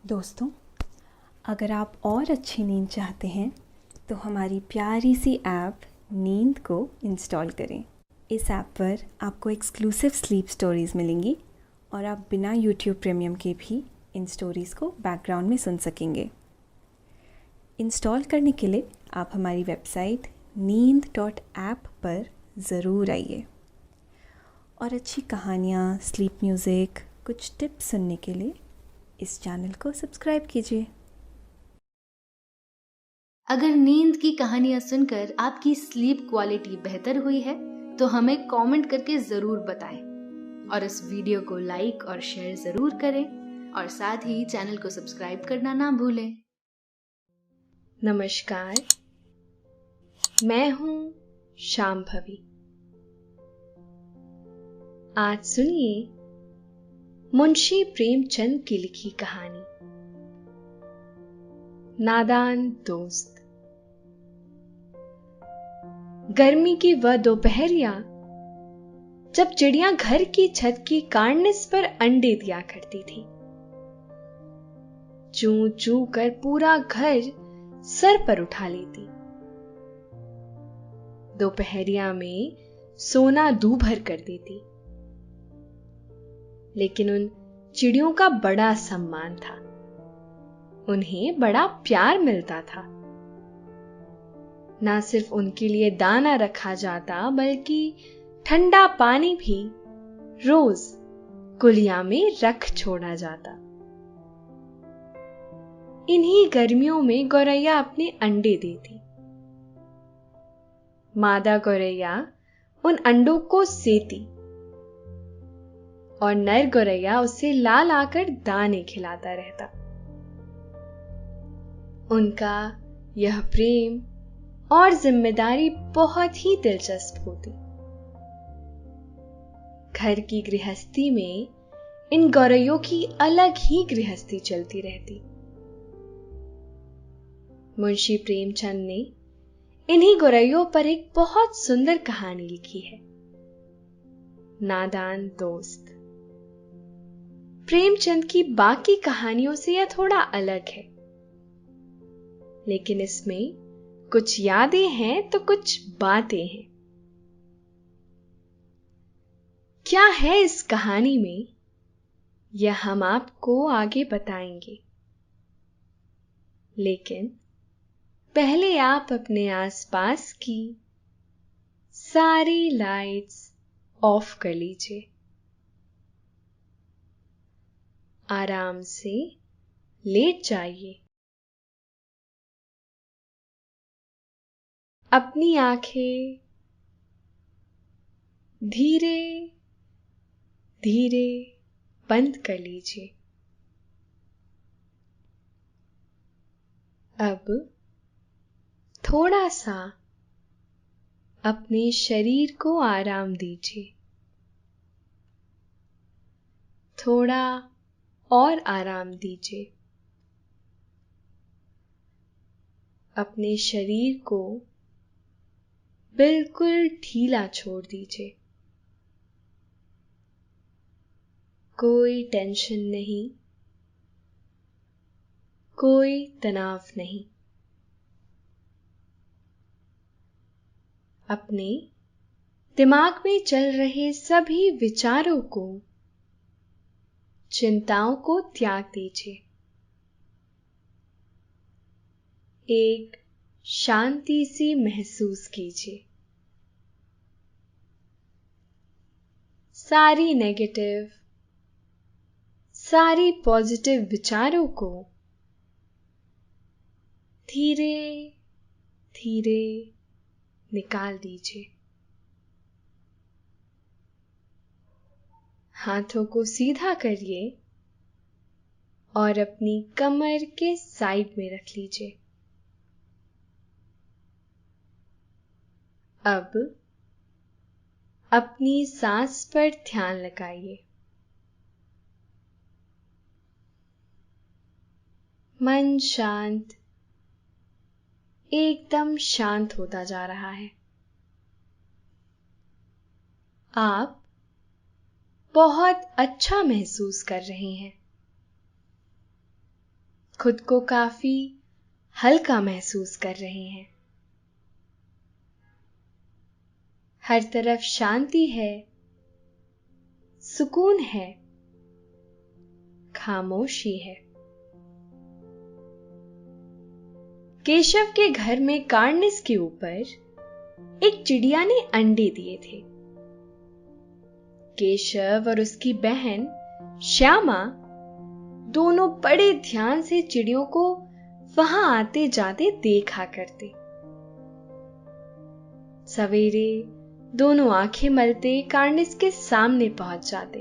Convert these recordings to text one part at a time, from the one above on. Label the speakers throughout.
Speaker 1: दोस्तों, अगर आप और अच्छी नींद चाहते हैं तो हमारी प्यारी सी ऐप नींद को इंस्टॉल करें। इस ऐप पर आपको एक्सक्लूसिव स्लीप स्टोरीज़ मिलेंगी और आप बिना यूट्यूब प्रीमियम के भी इन स्टोरीज़ को बैकग्राउंड में सुन सकेंगे। इंस्टॉल करने के लिए आप हमारी वेबसाइट neend.app पर ज़रूर आइए और अच्छी कहानियाँ, स्लीप म्यूज़िक, कुछ टिप्स सुनने के लिए इस चैनल को सब्सक्राइब कीजिए।
Speaker 2: अगर नींद की कहानियां सुनकर आपकी स्लीप क्वालिटी बेहतर हुई है तो हमें कमेंट करके जरूर बताएं और इस वीडियो को लाइक और शेयर जरूर करें और साथ ही चैनल को सब्सक्राइब करना ना भूलें।
Speaker 3: नमस्कार, मैं हूं शांभवी। आज सुनिए मुंशी प्रेमचंद की लिखी कहानी नादान दोस्त। गर्मी की वह दोपहरिया जब चिड़िया घर की छत की कार्निस पर अंडे दिया करती थी। चू चू कर पूरा घर सर पर उठा लेती। दोपहरिया में सोना दूभर कर देती। लेकिन उन चिड़ियों का बड़ा सम्मान था, उन्हें बड़ा प्यार मिलता था। ना सिर्फ उनके लिए दाना रखा जाता बल्कि ठंडा पानी भी रोज कुलिया में रख छोड़ा जाता। इन्हीं गर्मियों में गौरैया अपने अंडे देती। मादा गौरैया उन अंडों को सेती और नर गौरैया उसे ला लाकर दाने खिलाता रहता। उनका यह प्रेम और जिम्मेदारी बहुत ही दिलचस्प होती। घर की गृहस्थी में इन गौरैयों की अलग ही गृहस्थी चलती रहती। मुंशी प्रेमचंद ने इन्हीं गौरैयों पर एक बहुत सुंदर कहानी लिखी है, नादान दोस्त। प्रेमचंद की बाकी कहानियों से यह थोड़ा अलग है, लेकिन इसमें कुछ यादें हैं तो कुछ बातें हैं। क्या है इस कहानी में, यह हम आपको आगे बताएंगे। लेकिन पहले आप अपने आसपास की सारी लाइट्स ऑफ कर लीजिए। आराम से लेट जाइए। अपनी आंखें धीरे धीरे बंद कर लीजिए। अब थोड़ा सा अपने शरीर को आराम दीजिए। थोड़ा और आराम दीजिए। अपने शरीर को बिल्कुल ढीला छोड़ दीजिए। कोई टेंशन नहीं, कोई तनाव नहीं। अपने दिमाग में चल रहे सभी विचारों को, चिंताओं को त्याग दीजिए। एक शांति सी महसूस कीजिए। सारी नेगेटिव, सारी पॉजिटिव विचारों को धीरे धीरे निकाल दीजिए। हाथों को सीधा करिए और अपनी कमर के साइड में रख लीजिए। अब अपनी सांस पर ध्यान लगाइए। मन शांत, एकदम शांत होता जा रहा है। आप बहुत अच्छा महसूस कर रहे हैं। खुद को काफी हल्का महसूस कर रहे हैं। हर तरफ शांति है, सुकून है, खामोशी है। केशव के घर में कार्निस के ऊपर एक चिड़िया ने अंडे दिए थे। केशव और उसकी बहन श्यामा दोनों बड़े ध्यान से चिड़ियों को वहां आते जाते देखा करते। सवेरे दोनों आंखें मलते कार्निस के सामने पहुंच जाते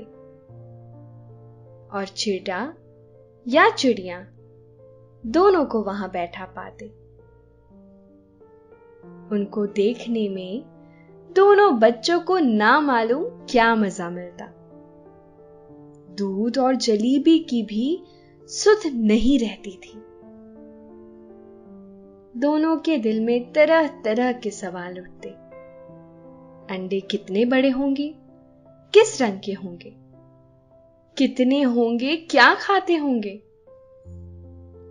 Speaker 3: और चिड़ा या चिड़िया दोनों को वहां बैठा पाते। उनको देखने में दोनों बच्चों को ना मालूम क्या मजा मिलता। दूध और जलेबी की भी सुध नहीं रहती थी। दोनों के दिल में तरह तरह के सवाल उठते। अंडे कितने बड़े होंगे, किस रंग के होंगे, कितने होंगे, क्या खाते होंगे,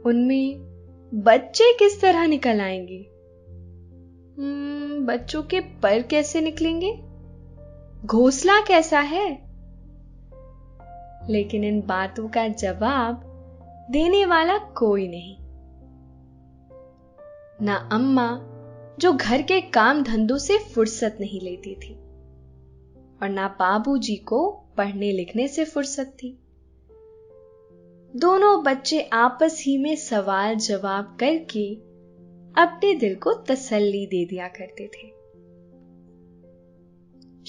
Speaker 3: उनमें बच्चे किस तरह निकल आएंगे, बच्चों के पर कैसे निकलेंगे, घोंसला कैसा है। लेकिन इन बातों का जवाब देने वाला कोई नहीं। ना अम्मा, जो घर के काम धंधों से फुर्सत नहीं लेती थी, और ना बाबूजी को पढ़ने लिखने से फुर्सत थी। दोनों बच्चे आपस ही में सवाल जवाब करके अपने दिल को तसल्ली दे दिया करते थे।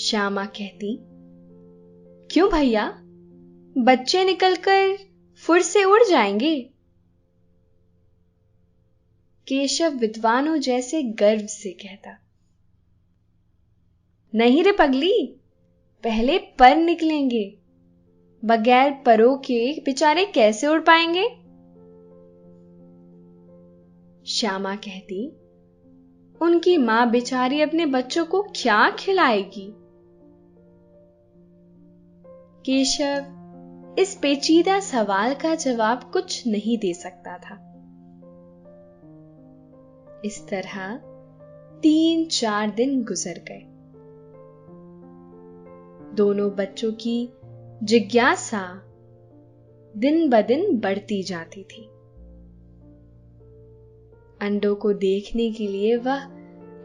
Speaker 3: श्यामा कहती, क्यों भैया, बच्चे निकलकर फुर से उड़ जाएंगे? केशव विद्वानों जैसे गर्व से कहता, नहीं रे पगली, पहले पर निकलेंगे, बगैर परों के बेचारे कैसे उड़ पाएंगे? श्यामा कहती, उनकी मां बेचारी अपने बच्चों को क्या खिलाएगी? केशव इस पेचीदा सवाल का जवाब कुछ नहीं दे सकता था। इस तरह 3-4 दिन गुजर गए। दोनों बच्चों की जिज्ञासा दिन ब दिन बढ़ती जाती थी। अंडों को देखने के लिए वह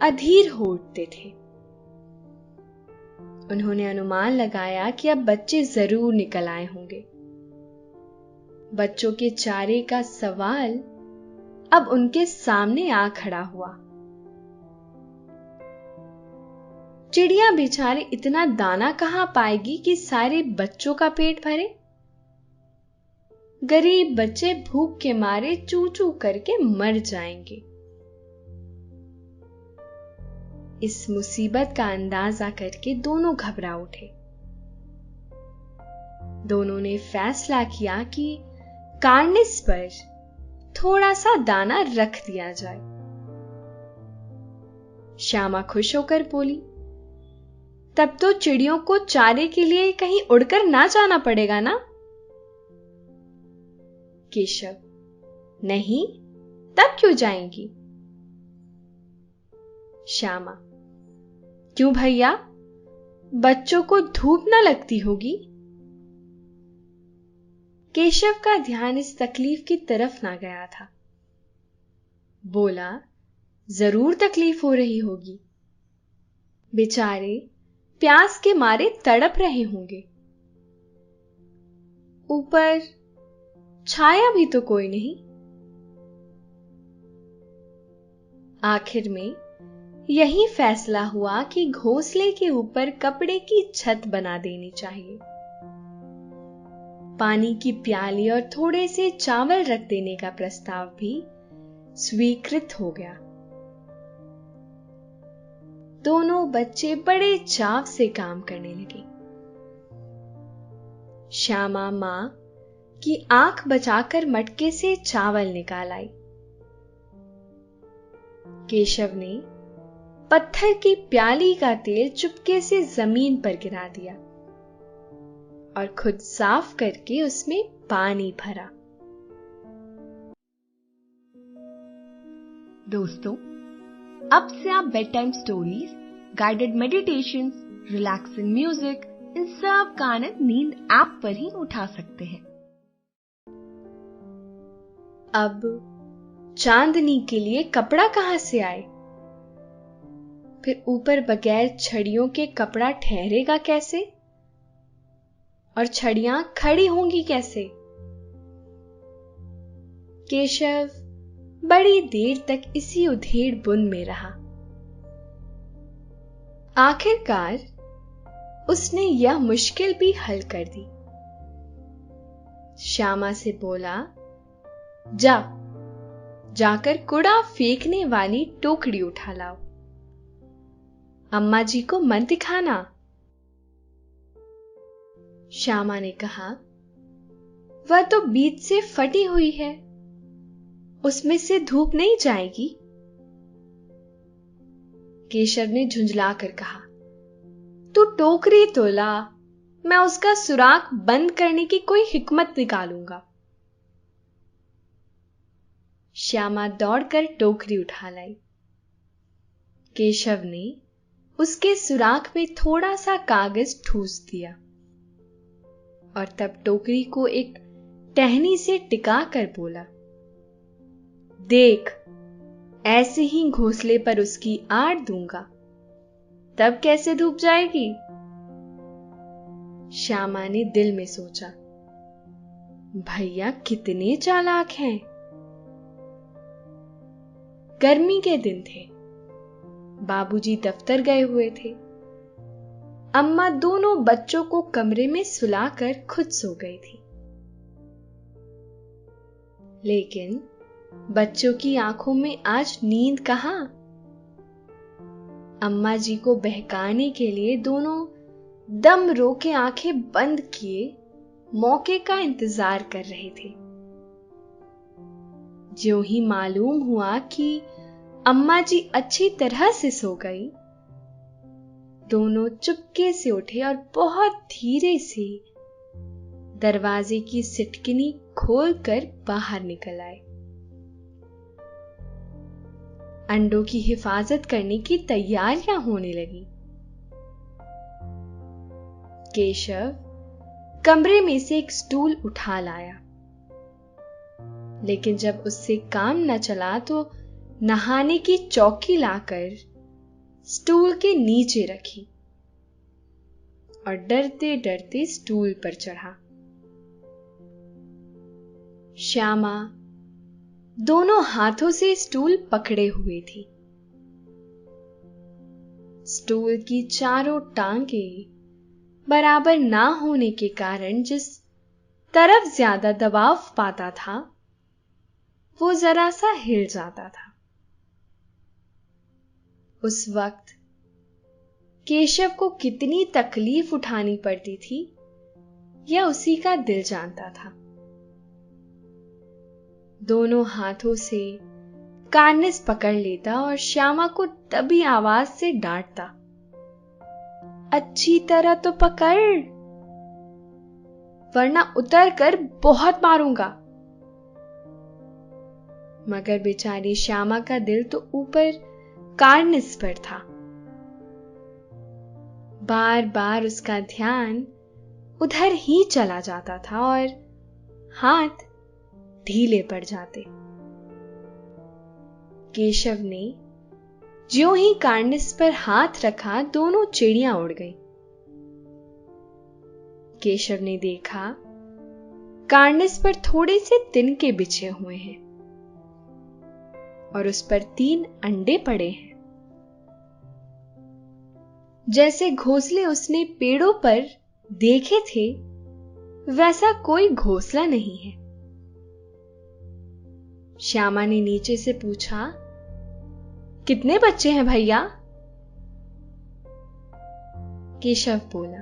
Speaker 3: अधीर हो उठते थे। उन्होंने अनुमान लगाया कि अब बच्चे जरूर निकल आए होंगे। बच्चों के चारे का सवाल अब उनके सामने आ खड़ा हुआ। चिड़िया बेचारी इतना दाना कहां पाएगी कि सारे बच्चों का पेट भरे? गरीब बच्चे भूख के मारे चू चू करके मर जाएंगे। इस मुसीबत का अंदाजा करके दोनों घबरा उठे। दोनों ने फैसला किया कि कार्निस पर थोड़ा सा दाना रख दिया जाए। श्यामा खुश होकर बोली, तब तो चिड़ियों को चारे के लिए कहीं उड़कर ना जाना पड़ेगा ना? केशव, नहीं, तब क्यों जाएंगी? श्यामा, क्यों भैया, बच्चों को धूप ना लगती होगी? केशव का ध्यान इस तकलीफ की तरफ ना गया था। बोला, जरूर तकलीफ हो रही होगी। बेचारे प्यास के मारे तड़प रहे होंगे। ऊपर छाया भी तो कोई नहीं। आखिर में यही फैसला हुआ कि घोंसले के ऊपर कपड़े की छत बना देनी चाहिए। पानी की प्याली और थोड़े से चावल रख देने का प्रस्ताव भी स्वीकृत हो गया। दोनों बच्चे बड़े चाव से काम करने लगे। श्यामा मां की आंख बचाकर मटके से चावल निकाल आई। केशव ने पत्थर की प्याली का तेल चुपके से जमीन पर गिरा दिया और खुद साफ करके उसमें पानी भरा। दोस्तों, अब से आप bedtime stories, guided meditations, relaxing music, इन सब का आनंद नींद ऐप पर ही उठा सकते हैं। अब चांदनी के लिए कपड़ा कहां से आए? फिर ऊपर बगैर छड़ियों के कपड़ा ठहरेगा कैसे? और छड़ियां खड़ी होंगी कैसे? केशव बड़ी देर तक इसी उधेड़ बुन में रहा। आखिरकार उसने यह मुश्किल भी हल कर दी। श्यामा से बोला, जाकर कूड़ा फेंकने वाली टोकरी उठा लाओ। अम्मा जी को मत दिखाना। श्यामा ने कहा, वह तो बीच से फटी हुई है, उसमें से धूप नहीं जाएगी। केशव ने झुंझलाकर कहा, तू टोकरी तो ला, मैं उसका सुराख बंद करने की कोई हिकमत निकालूंगा। श्यामा दौड़कर टोकरी उठा लाई। केशव ने उसके सुराख में थोड़ा सा कागज ठूस दिया और तब टोकरी को एक टहनी से टिका कर बोला, देख, ऐसे ही घोंसले पर उसकी आड़ दूंगा, तब कैसे धूप जाएगी? श्यामा ने दिल में सोचा, भैया कितने चालाक हैं। गर्मी के दिन थे, बाबूजी दफ्तर गए हुए थे। अम्मा दोनों बच्चों को कमरे में सुलाकर खुद सो गई थी। लेकिन बच्चों की आंखों में आज नींद कहां? अम्मा जी को बहकाने के लिए दोनों दम रोके आंखें बंद किए मौके का इंतजार कर रहे थे। ज्यों ही मालूम हुआ कि अम्मा जी अच्छी तरह से सो गई, दोनों चुपके से उठे और बहुत धीरे से दरवाजे की सिटकिनी खोलकर बाहर निकल आए। अंडों की हिफाजत करने की तैयारियां होने लगी। केशव कमरे में से एक स्टूल उठा लाया, लेकिन जब उससे काम न चला तो नहाने की चौकी लाकर स्टूल के नीचे रखी और डरते डरते स्टूल पर चढ़ा। श्यामा दोनों हाथों से स्टूल पकड़े हुए थी। स्टूल की चारों टांगें बराबर ना होने के कारण जिस तरफ ज्यादा दबाव पाता था, वो जरा सा हिल जाता था। उस वक्त केशव को कितनी तकलीफ उठानी पड़ती थी, यह उसी का दिल जानता था। दोनों हाथों से कार्निस पकड़ लेता और श्यामा को दबी आवाज से डांटता, अच्छी तरह तो पकड़, वरना उतर कर बहुत मारूंगा। मगर बेचारी श्यामा का दिल तो ऊपर कार्निस पर था। बार बार उसका ध्यान उधर ही चला जाता था और हाथ ढीले पड़ जाते। केशव ने ज्यों ही कार्निस पर हाथ रखा, दोनों चिड़ियां उड़ गईं। केशव ने देखा कार्निस पर थोड़े से तिनके बिछे हुए हैं और उस पर 3 अंडे पड़े हैं। जैसे घोंसले उसने पेड़ों पर देखे थे, वैसा कोई घोंसला नहीं है। श्यामा ने नीचे से पूछा, कितने बच्चे हैं भैया? केशव बोला,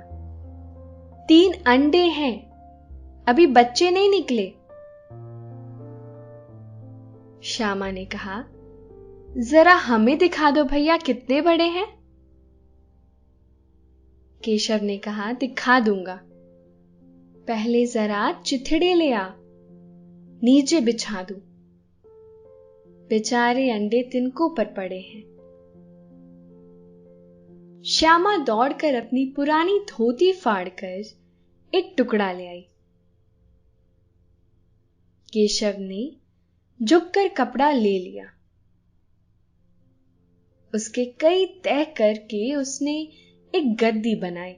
Speaker 3: 3 अंडे हैं, अभी बच्चे नहीं निकले। श्यामा ने कहा, जरा हमें दिखा दो भैया, कितने बड़े हैं? केशव ने कहा, दिखा दूंगा, पहले जरा चिथड़े ले आ, नीचे बिछा दूं, बेचारे अंडे तिनकों पर पड़े हैं। श्यामा दौड़कर अपनी पुरानी धोती फाड़कर एक टुकड़ा ले आई। केशव ने झुककर कपड़ा ले लिया। उसके कई तह करके उसने एक गद्दी बनाई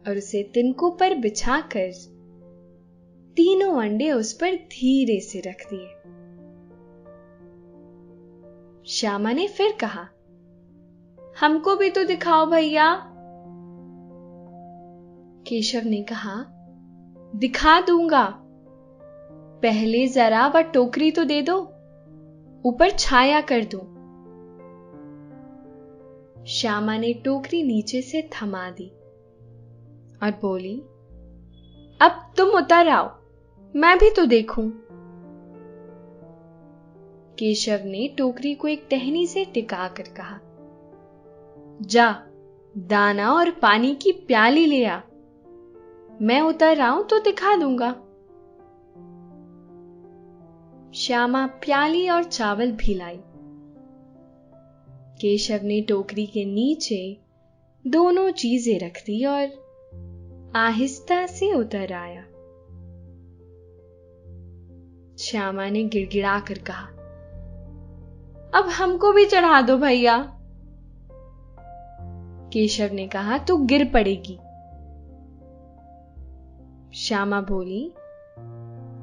Speaker 3: और उसे तिनकों पर बिछाकर तीनों अंडे उस पर धीरे से रख दिए। श्यामा ने फिर कहा, हमको भी तो दिखाओ भैया। केशव ने कहा, दिखा दूंगा, पहले जरा वह टोकरी तो दे दो, ऊपर छाया कर दूं। श्यामा ने टोकरी नीचे से थमा दी और बोली, अब तुम उतर आओ, मैं भी तो देखूं। केशव ने टोकरी को एक टहनी से टिका कर कहा, जा दाना और पानी की प्याली ले आ, मैं उतर आऊं तो दिखा दूंगा। श्यामा प्याली और चावल भी लाई। केशव ने टोकरी के नीचे दोनों चीजें रख दी और आहिस्ता से उतर आया। श्यामा ने गिड़गिड़ा कर कहा, अब हमको भी चढ़ा दो भैया। केशव ने कहा, तू गिर पड़ेगी। श्यामा बोली,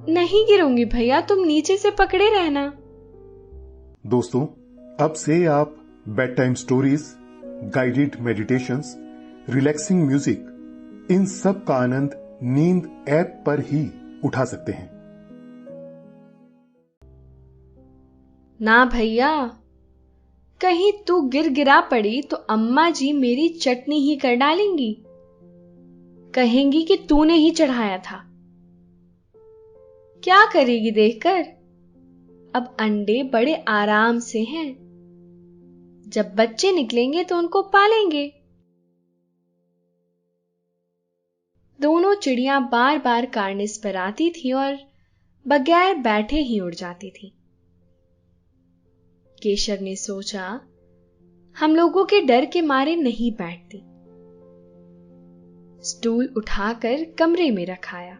Speaker 3: नहीं गिरूंगी भैया, तुम नीचे से पकड़े रहना।
Speaker 4: दोस्तों, अब से आप bedtime stories, guided meditations, relaxing music, इन सब का आनंद नींद ऐप पर ही उठा सकते हैं।
Speaker 3: ना भैया, कहीं तू गिर गिरा पड़ी तो अम्मा जी मेरी चटनी ही कर डालेंगी, कहेंगी कि तूने ही चढ़ाया था। क्या करेगी देखकर? अब अंडे बड़े आराम से हैं, जब बच्चे निकलेंगे तो उनको पालेंगे। दोनों चिड़ियां बार बार कार्निस पर आती थी और बगैर बैठे ही उड़ जाती थी। केशव ने सोचा, हम लोगों के डर के मारे नहीं बैठती। स्टूल उठाकर कमरे में रखाया,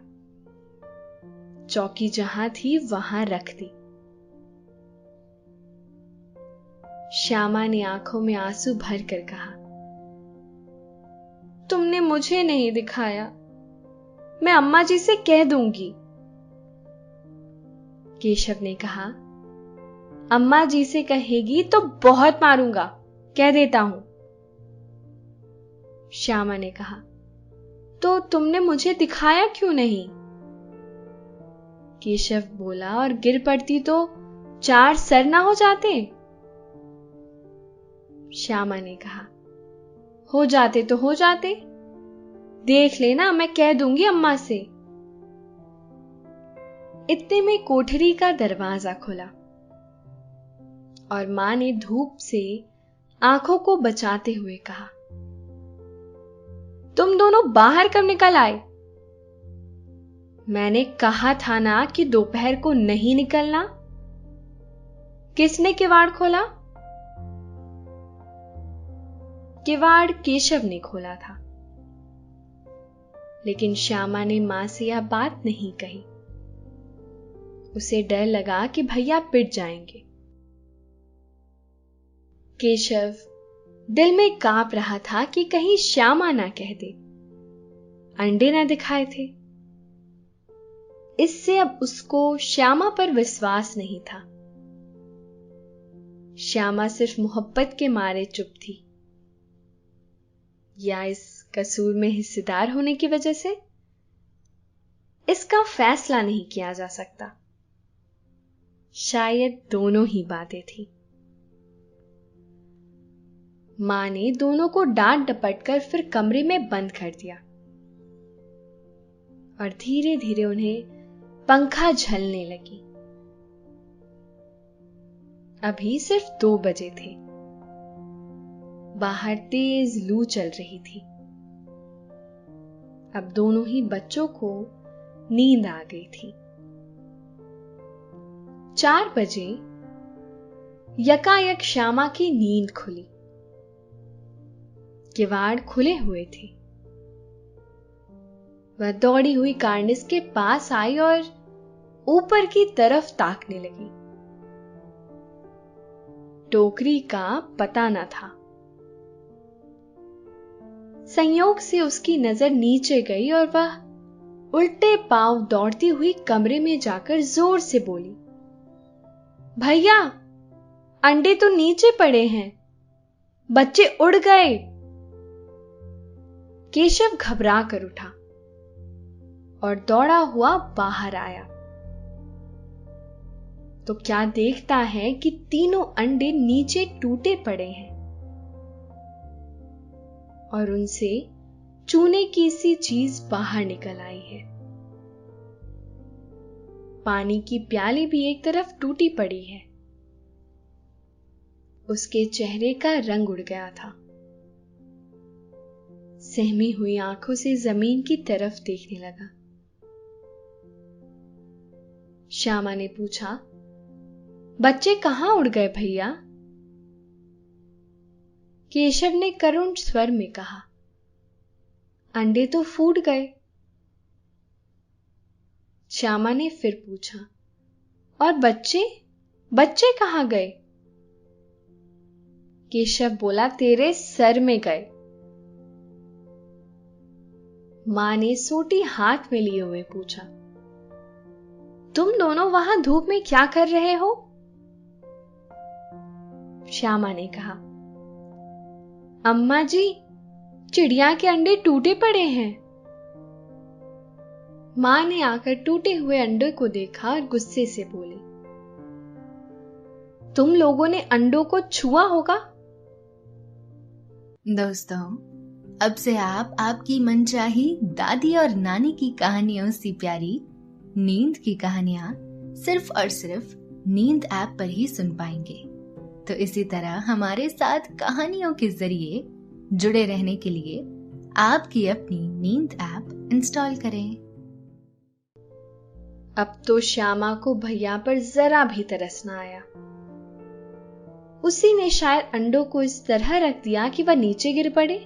Speaker 3: चौकी जहां थी वहां रख दी। श्यामा ने आंखों में आंसू भर कर कहा, तुमने मुझे नहीं दिखाया, मैं अम्मा जी से कह दूंगी। केशव ने कहा, अम्मा जी से कहेगी तो बहुत मारूंगा, कह देता हूं। श्यामा ने कहा, तो तुमने मुझे दिखाया क्यों नहीं? केशव बोला, और गिर पड़ती तो 4 सर ना हो जाते? श्यामा ने कहा, हो जाते तो हो जाते, देख लेना, मैं कह दूंगी अम्मा से। इतने में कोठरी का दरवाजा खुला और मां ने धूप से आंखों को बचाते हुए कहा, तुम दोनों बाहर कब निकल आए? मैंने कहा था ना कि दोपहर को नहीं निकलना। किसने किवाड़ खोला? किवाड़ केशव ने खोला था, लेकिन श्यामा ने मां से यह बात नहीं कही। उसे डर लगा कि भैया पिट जाएंगे। केशव दिल में कांप रहा था कि कहीं श्यामा ना कह दे, अंडे ना दिखाए थे। इससे अब उसको श्यामा पर विश्वास नहीं था। श्यामा सिर्फ मोहब्बत के मारे चुप थी, या इस कसूर में हिस्सेदार होने की वजह से? इसका फैसला नहीं किया जा सकता। शायद दोनों ही बातें थी। मां ने दोनों को डांट डपट कर फिर कमरे में बंद कर दिया और धीरे धीरे उन्हें पंखा झलने लगी। अभी सिर्फ 2 बजे थे। बाहर तेज लू चल रही थी। अब दोनों ही बच्चों को नींद आ गई थी। 4 बजे यकायक श्यामा की नींद खुली। किवाड़ खुले हुए थे। वह दौड़ी हुई कार्निस के पास आई और ऊपर की तरफ ताकने लगी। टोकरी का पता न था। संयोग से उसकी नजर नीचे गई और वह उल्टे पांव दौड़ती हुई कमरे में जाकर जोर से बोली, भैया, अंडे तो नीचे पड़े हैं, बच्चे उड़ गए। केशव घबरा कर उठा और दौड़ा हुआ बाहर आया तो क्या देखता है कि तीनों अंडे नीचे टूटे पड़े हैं और उनसे चूने की सी चीज बाहर निकल आई है। पानी की प्याली भी एक तरफ टूटी पड़ी है। उसके चेहरे का रंग उड़ गया था। सहमी हुई आंखों से जमीन की तरफ देखने लगा। श्यामा ने पूछा, बच्चे कहां उड़ गए भैया? केशव ने करुण स्वर में कहा, अंडे तो फूट गए। श्यामा ने फिर पूछा, और बच्चे बच्चे कहां गए? केशव बोला, तेरे सर में गए। मां ने सोटी हाथ में लिए हुए पूछा, तुम दोनों वहां धूप में क्या कर रहे हो? श्यामा ने कहा, अम्मा जी, चिड़िया के अंडे टूटे पड़े हैं। मां ने आकर टूटे हुए अंडे को देखा और गुस्से से बोली, तुम लोगों ने अंडों को छुआ होगा।
Speaker 2: दोस्तों, अब से आप आपकी मनचाही दादी और नानी की कहानियों से प्यारी नींद की कहानियां सिर्फ और सिर्फ नींद ऐप पर ही सुन पाएंगे। तो इसी तरह हमारे साथ कहानियों के जरिए जुड़े रहने के लिए आपकी अपनी नींद ऐप इंस्टॉल करें।
Speaker 3: अब तो श्यामा को भैया पर जरा भी तरस न आया। उसी ने शायद अंडों को इस तरह रख दिया कि वह नीचे गिर पड़े।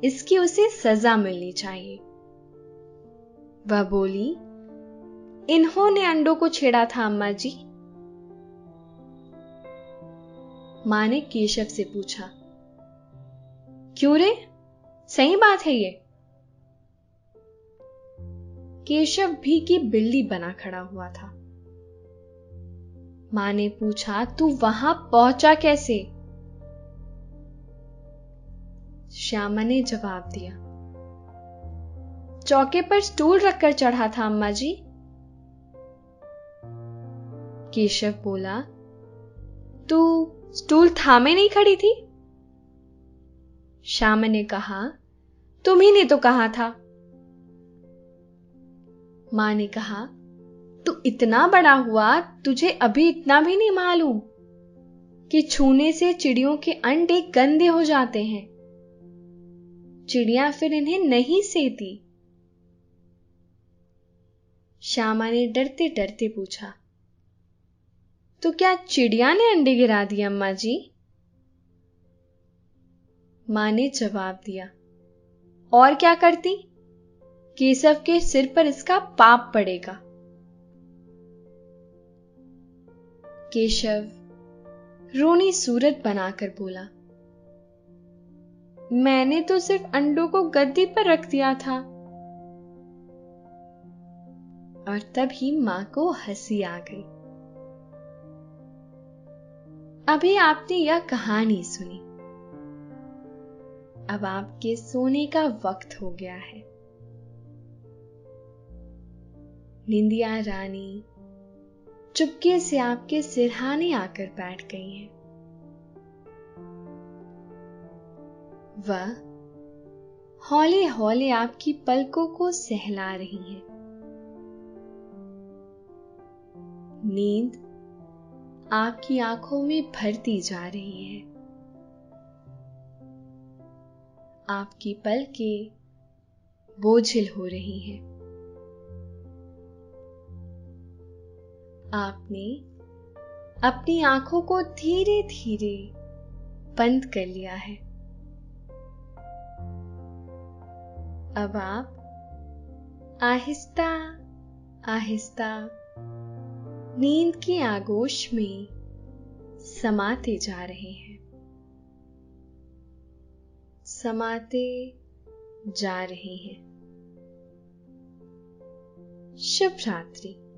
Speaker 3: इसकी उसे सजा मिलनी चाहिए। वह बोली, इन्होंने अंडों को छेड़ा था अम्मा जी। मां ने केशव से पूछा, क्यों रे, सही बात है ये? केशव भी की बिल्ली बना खड़ा हुआ था। मां ने पूछा, तू वहां पहुंचा कैसे? श्यामा ने जवाब दिया, चौके पर स्टूल रखकर चढ़ा था अम्मा जी। केशव बोला, तू स्टूल थामे नहीं खड़ी थी? श्यामा ने कहा, तुम्ही ने तो कहा था। मां ने कहा, तू इतना बड़ा हुआ, तुझे अभी इतना भी नहीं मालूम कि छूने से चिड़ियों के अंडे गंदे हो जाते हैं। चिड़िया फिर इन्हें नहीं सेती। श्यामा ने डरते डरते पूछा, तो क्या चिड़िया ने अंडे गिरा दिए अम्मा जी? मां ने जवाब दिया, और क्या करती? केशव के सिर पर इसका पाप पड़ेगा। केशव रोनी सूरत बनाकर बोला, मैंने तो सिर्फ अंडों को गद्दी पर रख दिया था। और तभी मां को हंसी आ गई। अभी आपने यह कहानी सुनी। अब आपके सोने का वक्त हो गया है। निंदिया रानी चुपके से आपके सिरहाने आकर बैठ गई हैं। वह हौले हौले आपकी पलकों को सहला रही हैं। नींद आपकी आंखों में भरती जा रही है। आपकी पलकें बोझिल हो रही हैं। आपने अपनी आंखों को धीरे धीरे बंद कर लिया है। अब आप आहिस्ता आहिस्ता नींद की आगोश में समाते जा रहे हैं, समाते जा रहे हैं। शुभ रात्रि।